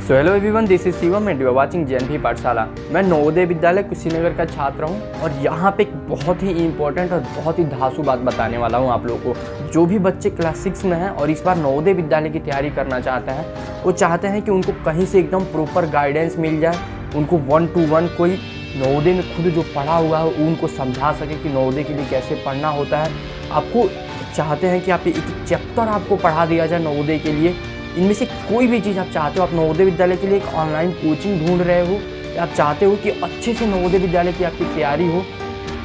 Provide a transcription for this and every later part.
So hello everyone, this is Shivam and you are watching JNV Pathshala. मैं नवोदय विद्यालय कुशीनगर का छात्र हूं और यहाँ पे एक बहुत ही इंपॉर्टेंट और बहुत ही धांसू बात बताने वाला हूं आप लोगों को। जो भी बच्चे क्लास 6 में हैं और इस बार नवोदय विद्यालय की तैयारी करना चाहते हैं, वो चाहते हैं कि उनको कहीं से एकदम प्रॉपर गाइडेंस मिल जाए, उनको 1 to 1 कोई नवोदय में खुद जो पढ़ा हुआ है उनको समझा सके कि नवोदय के लिए कैसे पढ़ना होता है। आपको चाहते हैं कि आप एक चैप्टर आपको पढ़ा दिया जाए नवोदय के लिए। इनमें से कोई भी चीज़ आप चाहते हो, आप नवोदय विद्यालय के लिए एक ऑनलाइन कोचिंग ढूंढ रहे हो या आप चाहते हो कि अच्छे से नवोदय विद्यालय की आपकी तैयारी हो,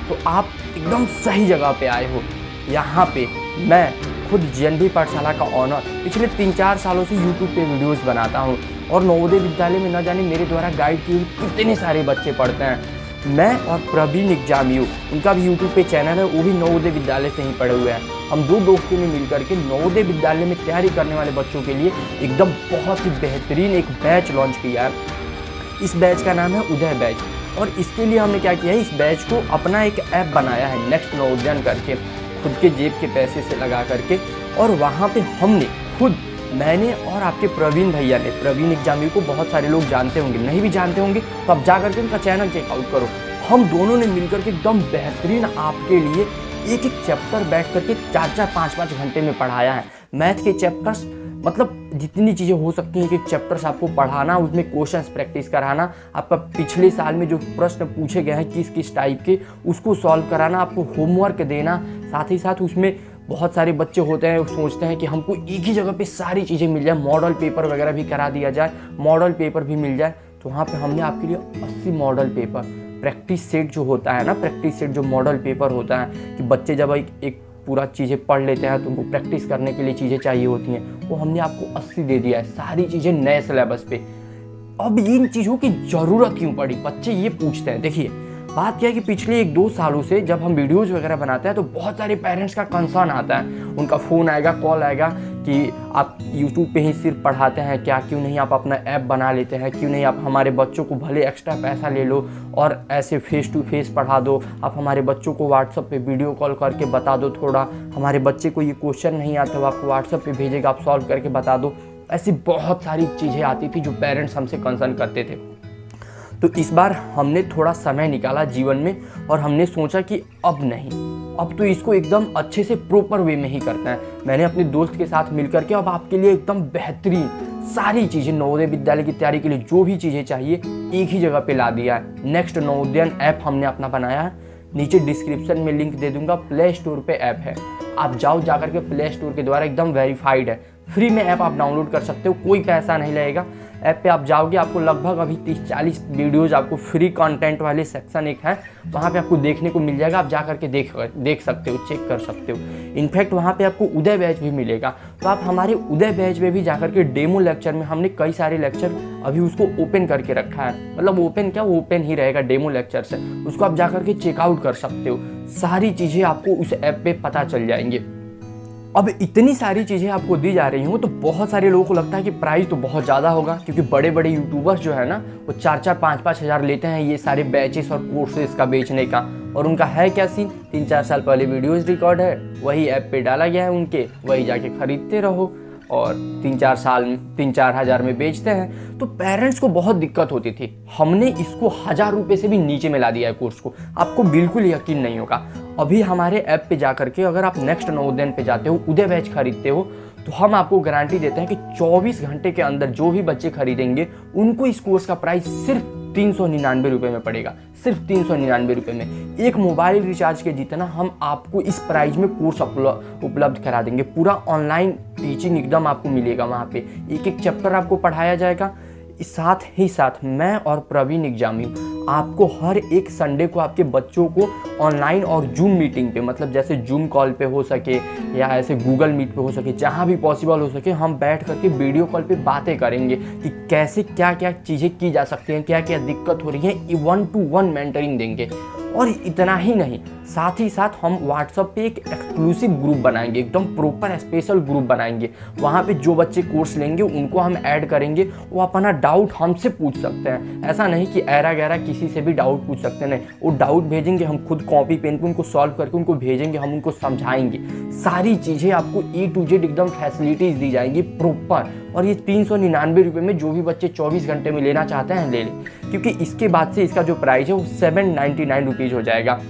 तो आप एकदम सही जगह पे आए हो। यहाँ पे मैं खुद जेएनवी पाठशाला का ऑनर पिछले 3-4 सालों से यूट्यूब पे वीडियोस बनाता हूँ और नवोदय विद्यालय में न जाने मेरे द्वारा गाइड किए हुए कितने सारे बच्चे पढ़ते हैं। मैं और प्रवीण एग्जामियो, उनका भी यूट्यूब पे चैनल है, वो भी नवोदय विद्यालय से ही पढ़े हुए हैं। हम दो दोस्तों ने मिलकर के नवोदय विद्यालय में तैयारी करने वाले बच्चों के लिए एकदम बहुत ही बेहतरीन एक बैच लॉन्च किया है। इस बैच का नाम है उदय बैच और इसके लिए हमने क्या किया है, इस बैच को अपना एक ऐप बनाया है नेक्स्ट नवोदयन करके, खुद के जेब के पैसे से लगा करके। और वहाँ पे हमने खुद, मैंने और आपके प्रवीण भैया ने, प्रवीण एग्जामियो को बहुत सारे लोग जानते होंगे, नहीं भी जानते होंगे तो आप जा करके उनका चैनल चेकआउट करो। हम दोनों ने मिलकर के एकदम बेहतरीन आपके लिए एक एक चैप्टर बैठ करके 4-4, 5-5 घंटे में पढ़ाया है। मैथ के चैप्टर्स, मतलब जितनी चीज़ें हो सकती हैं कि चैप्टर्स आपको पढ़ाना, उसमें क्वेश्चंस प्रैक्टिस कराना, आपका पिछले साल में जो प्रश्न पूछे गए हैं किस किस टाइप के, उसको सॉल्व कराना, आपको होमवर्क देना। साथ ही साथ उसमें बहुत सारे बच्चे होते हैं, सोचते हैं कि हमको एक ही जगह पे सारी चीज़ें मिल जाए, मॉडल पेपर वगैरह भी करा दिया जाए, मॉडल पेपर भी मिल जाए। तो वहाँ पे हमने आपके लिए 80 मॉडल पेपर, प्रैक्टिस सेट जो होता है ना, प्रैक्टिस सेट जो मॉडल पेपर होता है कि बच्चे जब एक पूरा चीज़ें पढ़ लेते हैं तो उनको प्रैक्टिस करने के लिए चीज़ें चाहिए होती हैं, वो हमने आपको 80 दे दिया है, सारी चीज़ें नए सिलेबस पे। अब इन चीज़ों की ज़रूरत क्यों पड़ी, बच्चे ये पूछते हैं। देखिए बात क्या है कि पिछले 1-2 सालों से जब हम वीडियोस वगैरह बनाते हैं तो बहुत सारे पेरेंट्स का कंसर्न आता है, उनका फ़ोन आएगा, कॉल आएगा कि आप यूट्यूब पे ही सिर्फ पढ़ाते हैं क्या, क्यों नहीं आप अपना ऐप बना लेते हैं, क्यों नहीं आप हमारे बच्चों को भले एक्स्ट्रा पैसा ले लो और ऐसे फेस टू फेस पढ़ा दो, आप हमारे बच्चों को व्हाट्सअप पे वीडियो कॉल करके बता दो, थोड़ा हमारे बच्चे को ये क्वेश्चन नहीं आता वो आपको व्हाट्सअप पे भेजेगा, आप सॉल्व करके बता दो। ऐसी बहुत सारी चीज़ें आती थी जो पेरेंट्स हमसे कंसर्न करते थे। तो इस बार हमने थोड़ा समय निकाला जीवन में और हमने सोचा कि अब नहीं, अब तो इसको एकदम अच्छे से प्रॉपर वे में ही करना है। मैंने अपने दोस्त के साथ मिलकर के अब आपके लिए एकदम बेहतरीन सारी चीज़ें नवोदय विद्यालय की तैयारी के लिए जो भी चीज़ें चाहिए एक ही जगह पे ला दिया है। नेक्स्ट नवोदयन ऐप हमने अपना बनाया है, नीचे डिस्क्रिप्शन में लिंक दे दूंगा, प्ले स्टोर पे ऐप है, आप जाओ जाकर के प्ले स्टोर के द्वारा, एकदम वेरीफाइड है, फ्री में ऐप आप डाउनलोड कर सकते हो, कोई पैसा नहीं लगेगा। ऐप पे आप जाओगे, आपको लगभग अभी 30-40 वीडियोज़ आपको फ्री कंटेंट वाले सेक्शन एक है, वहाँ पे आपको देखने को मिल जाएगा, आप जा करके देख सकते हो, चेक कर सकते हो। इनफैक्ट वहाँ पे आपको उदय बैच भी मिलेगा, तो आप हमारे उदय बैच में भी जा करके डेमो लेक्चर में हमने कई सारे लेक्चर अभी उसको ओपन करके रखा है, मतलब ओपन क्या, ओपन ही रहेगा डेमो लेक्चर से, उसको आप जा करके चेकआउट कर सकते हो। सारी चीज़ें आपको उस ऐप पे पता चल जाएंगी। अब इतनी सारी चीज़ें आपको दी जा रही हूँ तो बहुत सारे लोगों को लगता है कि प्राइस तो बहुत ज़्यादा होगा, क्योंकि बड़े बड़े यूट्यूबर्स जो है ना वो 4-4, 5-5 हज़ार लेते हैं ये सारे बैचेस और कोर्सेज का बेचने का। और उनका है क्या सीन, 3-4 साल पहले वीडियोज़ रिकॉर्ड है, वही ऐप पे डाला गया है उनके, वही जाके ख़रीदते रहो और 3-4 हज़ार में बेचते हैं। तो पेरेंट्स को बहुत दिक्कत होती थी। हमने इसको 1000 रुपये से भी नीचे में ला दिया है कोर्स को, आपको बिल्कुल यकीन नहीं होगा। अभी हमारे ऐप पे जा करके अगर आप नेक्स्ट नवोदयन पे जाते हो, उदय बैच खरीदते हो, तो हम आपको गारंटी देते हैं कि 24 घंटे के अंदर जो भी बच्चे खरीदेंगे उनको इस कोर्स का प्राइस सिर्फ 399 रुपये में पड़ेगा, सिर्फ 399 रुपये में। एक मोबाइल रिचार्ज के जितना हम आपको इस प्राइस में कोर्स उपलब्ध करा देंगे। पूरा ऑनलाइन टीचिंग एकदम आपको मिलेगा, वहाँ पे एक एक चैप्टर आपको पढ़ाया जाएगा। साथ ही साथ मैं और प्रवीण एग्जामियो आपको हर एक संडे को आपके बच्चों को ऑनलाइन और जूम मीटिंग पे, मतलब जैसे जूम कॉल पे हो सके या ऐसे गूगल मीट पे हो सके, जहाँ भी पॉसिबल हो सके, हम बैठ करके वीडियो कॉल पे बातें करेंगे कि कैसे क्या क्या चीज़ें की जा सकती हैं, क्या क्या दिक्कत हो रही है, 1 to 1 मेंटरिंग देंगे। और इतना ही नहीं, साथ ही साथ हम व्हाट्सएप पे एक एक्सक्लूसिव ग्रुप बनाएंगे, एकदम प्रॉपर स्पेशल ग्रुप बनाएंगे। वहाँ पे जो बच्चे कोर्स लेंगे उनको हम ऐड करेंगे, वो अपना डाउट हमसे पूछ सकते हैं। ऐसा नहीं कि ऐरा गैरा किसी से भी डाउट पूछ सकते हैं। नहीं, वो डाउट भेजेंगे, हम खुद कॉपी पेन पे उनको सॉल्व करके उनको भेजेंगे, हम उनको समझाएंगे। सारी चीज़ें आपको A to Z एकदम फैसिलिटीज़ दी जाएंगी प्रॉपर। और ये 399 रुपये में जो भी बच्चे 24 घंटे में लेना चाहते हैं ले लें, क्योंकि इसके बाद से इसका जो प्राइस है वो 799 रुपीज़ हो जाएगा।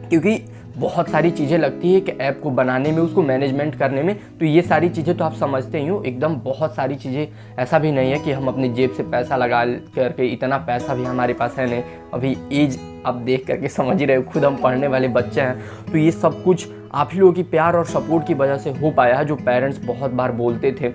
क्योंकि बहुत सारी चीज़ें लगती है कि ऐप को बनाने में, उसको मैनेजमेंट करने में, तो ये सारी चीज़ें तो आप समझते ही हो एकदम। बहुत सारी चीज़ें, ऐसा भी नहीं है कि हम अपनी जेब से पैसा लगा करके, इतना पैसा भी हमारे पास है नहीं। अभी एज आप देख करके समझ ही रहे हो, खुद हम पढ़ने वाले बच्चे हैं। तो ये सब कुछ आप ही लोगों की प्यार और सपोर्ट की वजह से हो पाया है, जो पेरेंट्स बहुत बार बोलते थे।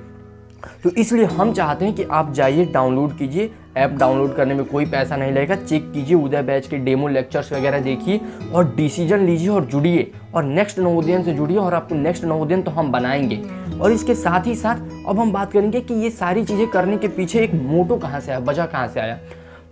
तो इसलिए हम चाहते हैं कि आप जाइए, डाउनलोड कीजिए। ऐप डाउनलोड करने में कोई पैसा नहीं लगेगा। चेक कीजिए, उदय बैच के डेमो लेक्चर्स वगैरह देखिए और डिसीजन लीजिए और जुड़िए, और नेक्स्ट नवोदयन से जुड़िए, और आपको नेक्स्ट नवोदयन तो हम बनाएंगे। और इसके साथ ही साथ अब हम बात करेंगे कि ये सारी चीज़ें करने के पीछे एक मोटो कहाँ से आया, वजह कहाँ से आया।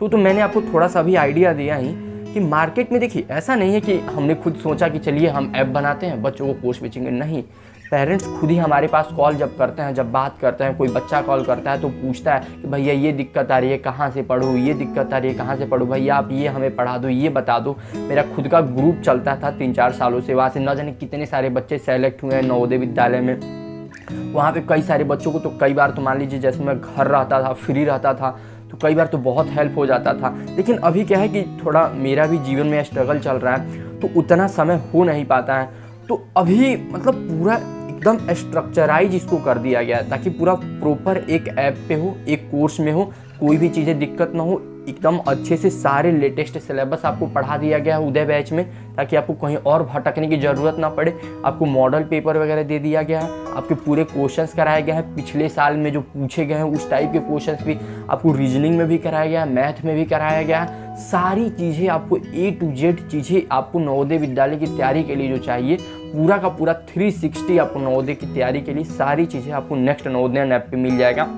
तो मैंने आपको थोड़ा सा भी आइडिया दिया ही कि मार्केट में देखिए, ऐसा नहीं है कि हमने खुद सोचा कि चलिए हम ऐप बनाते हैं, बच्चों को कोर्स बेचेंगे। नहीं, पेरेंट्स खुद ही हमारे पास कॉल जब करते हैं, जब बात करते हैं, कोई बच्चा कॉल करता है तो पूछता है कि भैया ये दिक्कत आ रही है, कहाँ से पढ़ूँ, ये दिक्कत आ रही है, कहाँ से पढ़ूँ, भैया आप ये हमें पढ़ा दो, ये बता दो। मेरा खुद का ग्रुप चलता था 3-4 सालों से, वहाँ से न जाने कितने सारे बच्चे सेलेक्ट हुए हैं नवोदय विद्यालय में। वहाँ पे कई सारे बच्चों को तो कई बार तो मान लीजिए, जैसे मैं घर रहता था, फ्री रहता था, तो कई बार तो बहुत हेल्प हो जाता था। लेकिन अभी क्या है कि थोड़ा मेरा भी जीवन में स्ट्रगल चल रहा है, तो उतना समय हो नहीं पाता है। तो अभी मतलब पूरा एकदम स्ट्रक्चराइज इसको कर दिया गया है, ताकि पूरा प्रॉपर एक ऐप पे हो, एक कोर्स में हो, कोई भी चीज़ें दिक्कत ना हो। एकदम अच्छे से सारे लेटेस्ट सिलेबस आपको पढ़ा दिया गया है उदय बैच में, ताकि आपको कहीं और भटकने की ज़रूरत ना पड़े। आपको मॉडल पेपर वगैरह दे दिया गया है, आपके पूरे क्वेश्चंस कराए गए हैं, पिछले साल में जो पूछे गए हैं उस टाइप के क्वेश्चंस भी आपको रीजनिंग में भी कराया गया है, मैथ में भी कराया गया है। सारी चीज़ें आपको A to Z चीज़ें आपको नवोदय विद्यालय की तैयारी के लिए जो चाहिए, पूरा का पूरा 360 आपको नवोदय की तैयारी के लिए सारी चीज़ें आपको नेक्स्ट नवोदय ऐप पे मिल जाएगा।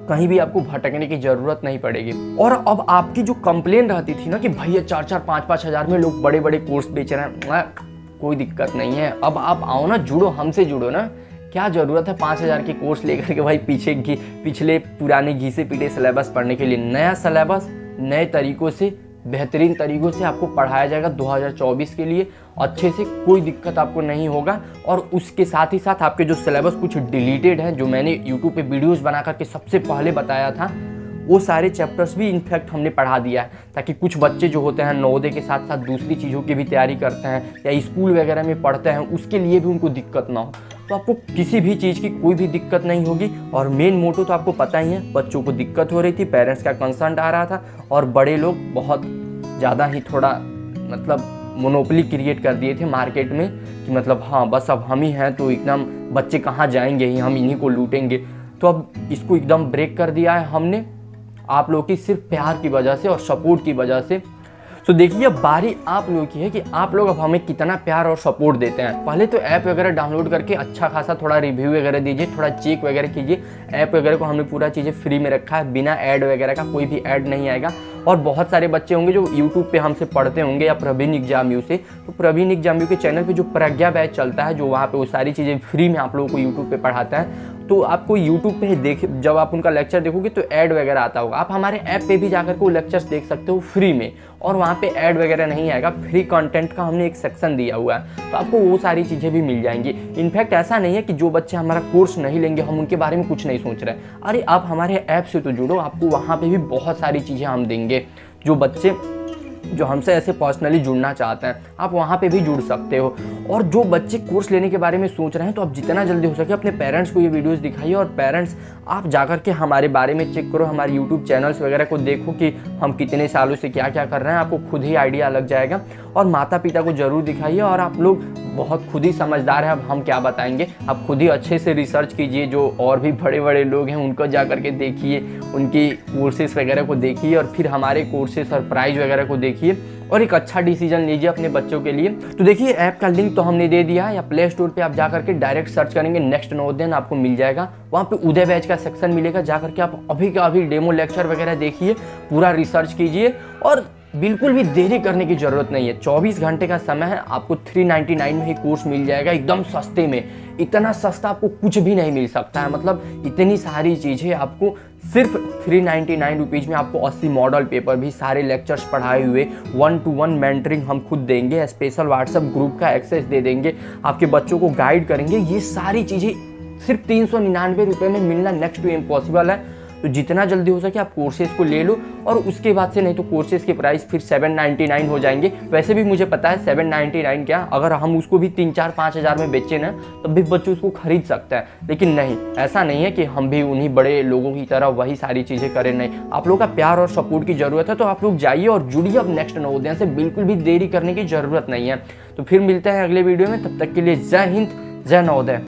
कहीं भी आपको भटकने की ज़रूरत नहीं पड़ेगी। और अब आपकी जो कंप्लेन रहती थी ना कि भैया 4-4, 5-5 हज़ार में लोग बड़े बड़े कोर्स बेच रहे हैं, कोई दिक्कत नहीं है। अब आप आओ ना, जुड़ो, हमसे जुड़ो ना। क्या ज़रूरत है 5,000 के कोर्स लेकर के भाई पिछले पुराने घिसे पीटे सिलेबस पढ़ने के लिए। नया सिलेबस नए तरीक़ों से, बेहतरीन तरीक़ों से आपको पढ़ाया जाएगा 2024 के लिए। अच्छे से, कोई दिक्कत आपको नहीं होगा। और उसके साथ ही साथ आपके जो सिलेबस कुछ डिलीटेड हैं, जो मैंने यूट्यूब पे वीडियोस बना करके सबसे पहले बताया था, वो सारे चैप्टर्स भी इनफैक्ट हमने पढ़ा दिया है, ताकि कुछ बच्चे जो होते हैं नवोदय के साथ साथ दूसरी चीज़ों की भी तैयारी करते हैं या स्कूल वगैरह में पढ़ते हैं, उसके लिए भी उनको दिक्कत ना हो। तो आपको किसी भी चीज़ की कोई भी दिक्कत नहीं होगी। और मेन मोटो तो आपको पता ही है, बच्चों को दिक्कत हो रही थी, पेरेंट्स का कंसर्न आ रहा था, और बड़े लोग बहुत ज़्यादा ही थोड़ा मतलब मोनोपोली क्रिएट कर दिए थे मार्केट में, कि मतलब हाँ बस अब हम ही हैं तो एकदम बच्चे कहाँ जाएंगे, ही हम इन्हीं को लूटेंगे। तो अब इसको एकदम ब्रेक कर दिया है हमने, आप लोगों की सिर्फ प्यार की वजह से और सपोर्ट की वजह से। तो देखिए, अब बारी आप लोगों की है कि आप लोग अब हमें कितना प्यार और सपोर्ट देते हैं। पहले तो ऐप वगैरह डाउनलोड करके अच्छा खासा थोड़ा रिव्यू वगैरह दीजिए, थोड़ा चेक वगैरह कीजिए। ऐप वगैरह को हमने पूरा चीज़ें फ्री में रखा है, बिना ऐड वगैरह का, कोई भी ऐड नहीं आएगा। और बहुत सारे बच्चे होंगे जो यूट्यूब पे हमसे पढ़ते होंगे या प्रवीण एग्जाम यू से, तो प्रवीण एग्जाम यू के चैनल पे जो प्रज्ञा बैच चलता है, जो वहाँ पे वो सारी चीज़ें फ्री में आप लोगों को यूट्यूब पे पढ़ाता है। तो आपको यूट्यूब पे जब आप उनका लेक्चर देखोगे तो ऐड वगैरह आता होगा। आप हमारे ऐप पे भी जाकर के वो लेक्चर्स देख सकते हो फ्री में, और वहाँ पे ऐड वगैरह नहीं आएगा। फ्री कंटेंट का हमने एक सेक्शन दिया हुआ है, तो आपको वो सारी चीज़ें भी मिल जाएंगी। इनफैक्ट ऐसा नहीं है कि जो बच्चे हमारा कोर्स नहीं लेंगे हम उनके बारे में कुछ नहीं सोच रहे। अरे आप हमारे ऐप से तो जुड़ो, आपको वहाँ पे भी बहुत सारी चीज़ें हम देंगे। जो बच्चे जो हमसे ऐसे पर्सनली जुड़ना चाहते हैं, आप वहाँ पे भी जुड़ सकते हो। और जो बच्चे कोर्स लेने के बारे में सोच रहे हैं, तो आप जितना जल्दी हो सके अपने पेरेंट्स को ये वीडियोस दिखाइए। और पेरेंट्स, आप जाकर के हमारे बारे में चेक करो, हमारे यूट्यूब चैनल्स वगैरह को देखो कि हम कितने सालों से क्या क्या कर रहे हैं, आपको खुद ही आइडिया लग जाएगा। और माता पिता को ज़रूर दिखाइए। और आप लोग बहुत खुद ही समझदार हैं, अब हम क्या बताएंगे, आप खुद ही अच्छे से रिसर्च कीजिए। जो और भी बड़े बड़े लोग हैं उनको जा कर के देखिए, उनकी कोर्सेस वगैरह को देखिए, और फिर हमारे कोर्सेस और प्राइस वगैरह को देखिए, और एक अच्छा डिसीजन लीजिए अपने बच्चों के लिए। तो देखिए, ऐप का लिंक तो हमने दे दिया है, या प्ले स्टोर पे आप जाकर के डायरेक्ट सर्च करेंगे नेक्स्ट नवोदय, आपको मिल जाएगा। वहाँ पे उदय बैच का सेक्शन मिलेगा, जाकर के आप अभी का अभी डेमो लेक्चर वगैरह देखिए, पूरा रिसर्च कीजिए। और बिल्कुल भी देरी करने की ज़रूरत नहीं है, 24 घंटे का समय है। आपको 399 में ही कोर्स मिल जाएगा, एकदम सस्ते में। इतना सस्ता आपको कुछ भी नहीं मिल सकता है। मतलब इतनी सारी चीज़ें आपको सिर्फ 399 रुपीज़ में आपको 80 मॉडल पेपर भी, सारे लेक्चर्स पढ़ाए हुए, 1-to-1 मेंटरिंग हम खुद देंगे, स्पेशल व्हाट्सएप ग्रुप का एक्सेस दे देंगे, आपके बच्चों को गाइड करेंगे। ये सारी चीज़ें सिर्फ 399 रुपये में मिलना नेक्स्ट टू इम्पॉसिबल है। तो जितना जल्दी हो सके आप कोर्सेज़ को ले लो, और उसके बाद से नहीं तो कोर्सेज़ के प्राइस फिर 799 हो जाएंगे। वैसे भी मुझे पता है 799 क्या, अगर हम उसको भी 3-4-5 हज़ार में बेचें ना तब भी बच्चे उसको खरीद सकते हैं। लेकिन नहीं, ऐसा नहीं है कि हम भी उन्हीं बड़े लोगों की तरह वही सारी चीज़ें करें, नहीं। आप लोगों का प्यार और सपोर्ट की ज़रूरत है, तो आप लोग जाइए और जुड़िए अब नेक्स्ट नवोदय से, बिल्कुल भी देरी करने की ज़रूरत नहीं है। तो फिर मिलते हैं अगले वीडियो में, तब तक के लिए जय हिंद, जय नवोदय।